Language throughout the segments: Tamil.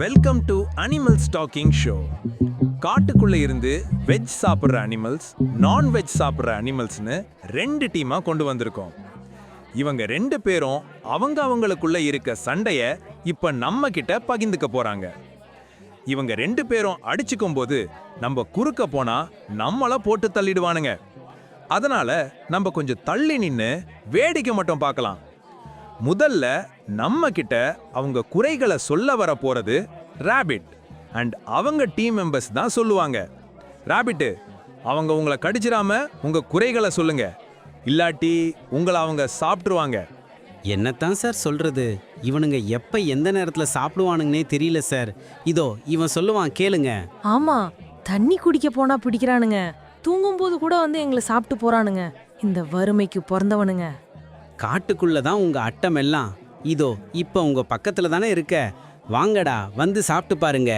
Welcome to animals talking show. காட்டுக்குள்ள இருந்து வெஜ் சாப்பிட்ற அனிமல்ஸ், நான்வெஜ் சாப்பிட்ற அனிமல்ஸ்னு ரெண்டு டீமா கொண்டு வந்திருக்கோம். இவங்க ரெண்டு பேரும் அவங்களுக்குள்ள இருக்க சண்டைய இப்ப நம்ம கிட்ட பகிர்ந்துக்க போறாங்க. இவங்க ரெண்டு பேரும் அடிச்சுக்கும் போது நம்ம குறுக்க போனா நம்மள போட்டு தள்ளிடுவானுங்க. அதனால நம்ம கொஞ்சம் தள்ளி நின்னு வேடிக்கை மட்டும் பார்க்கலாம். முதல்ல நம்ம கிட்ட அவங்க குறைகளை சொல்ல வர போறது ராபிட் அண்ட் அவங்க டீம் மெம்பர்ஸ் தான் சொல்லுவாங்க. ராபிட், அவங்க உங்களை கடிச்சிடாம உங்க குறைகளை சொல்லுங்க, இல்லாட்டி உங்களை அவங்க சாப்பிட்டுருவாங்க. என்னத்தான் சார் சொல்றது, இவனுங்க எப்ப எந்த நேரத்துல சாப்பிடுவானுங்கன்னே தெரியல சார். இதோ இவன் சொல்லுவான் கேளுங்க. ஆமா, தண்ணி குடிக்க போனா பிடிக்கிறானுங்க, தூங்கும்போது கூட வந்து எங்களை சாப்பிட்டு போறானுங்க. இந்த வறுமைக்கு பிறந்தவனுங்க. காட்டுக்குள்ள தான் உங்க அட்டம் எல்லாம். இதோ இப்ப உங்க பக்கத்துல தானே இருக்க, வாங்கடா வந்து சாப்பிட்டு பாருங்க.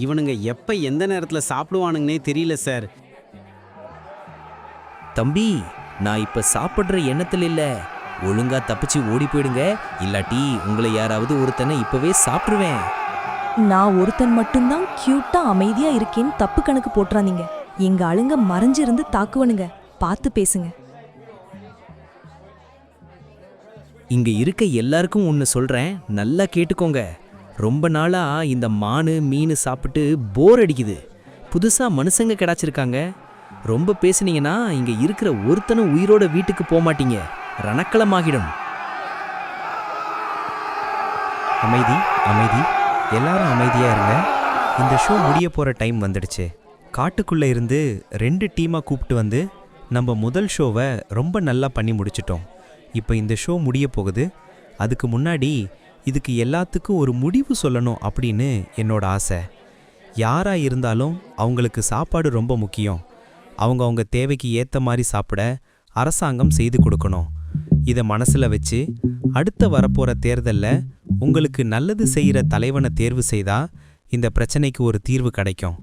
இவனுங்க எப்ப எந்த நேரத்துல சாப்பிடுவானுங்கன்னே தெரியல சார். தம்பி, நான் இப்ப சாப்பிடுற எண்ணத்துல இல்ல, ஒழுங்கா தப்பிச்சு ஓடி போயிடுங்க, இல்லாட்டி உங்களை யாராவது ஒருத்தனை இப்பவே சாப்பிடுவேன். நான் ஒருத்தன் மட்டும்தான் கியூட்டா அமைதியா இருக்கேன்னு தப்பு கணக்கு போட்டுறாதீங்க. எங்க ஆளுங்க மறைஞ்சிருந்து தாக்குவனுங்க, பார்த்து பேசுங்க. இங்க இருக்க எல்லாருக்கும் ஒன்று சொல்றேன், நல்லா கேட்டுக்கோங்க. ரொம்ப நாளா இந்த மானு மீன் சாப்பிட்டு போர் அடிக்குது. புதுசா மனுஷங்க கிடைச்சிருக்காங்க. ரொம்ப பேசுனீங்கன்னா இங்க இருக்கிற ஒருத்தனும் உயிரோட வீட்டுக்கு போக மாட்டீங்க, ரணக்களமாகிடும். அமைதி அமைதி, எல்லாரும் அமைதியா இருங்க. இந்த ஷோ முடிய போற டைம் வந்துடுச்சு. காட்டுக்குள்ள இருந்து ரெண்டு டீமா கூப்பிட்டு வந்து நம்ம முதல் ஷோவை ரொம்ப நல்லா பண்ணி முடிச்சிட்டோம். இப்போ இந்த ஷோ முடிய போகுது. அதுக்கு முன்னாடி இதுக்கு எல்லாத்துக்கும் ஒரு முடிவு சொல்லணும் அப்படின்னு என்னோட ஆசை. யாராக இருந்தாலும் அவங்களுக்கு சாப்பாடு ரொம்ப முக்கியம். அவங்க தேவைக்கு ஏற்ற மாதிரி சாப்பிட அரசாங்கம் செய்து கொடுக்கணும். இதை மனசில் வச்சு அடுத்த வரப்போகிற தேர்தலில் உங்களுக்கு நல்லது செய்கிற தலைவனை தேர்வு செய்தால் இந்த பிரச்சனைக்கு ஒரு தீர்வு கிடைக்கும்.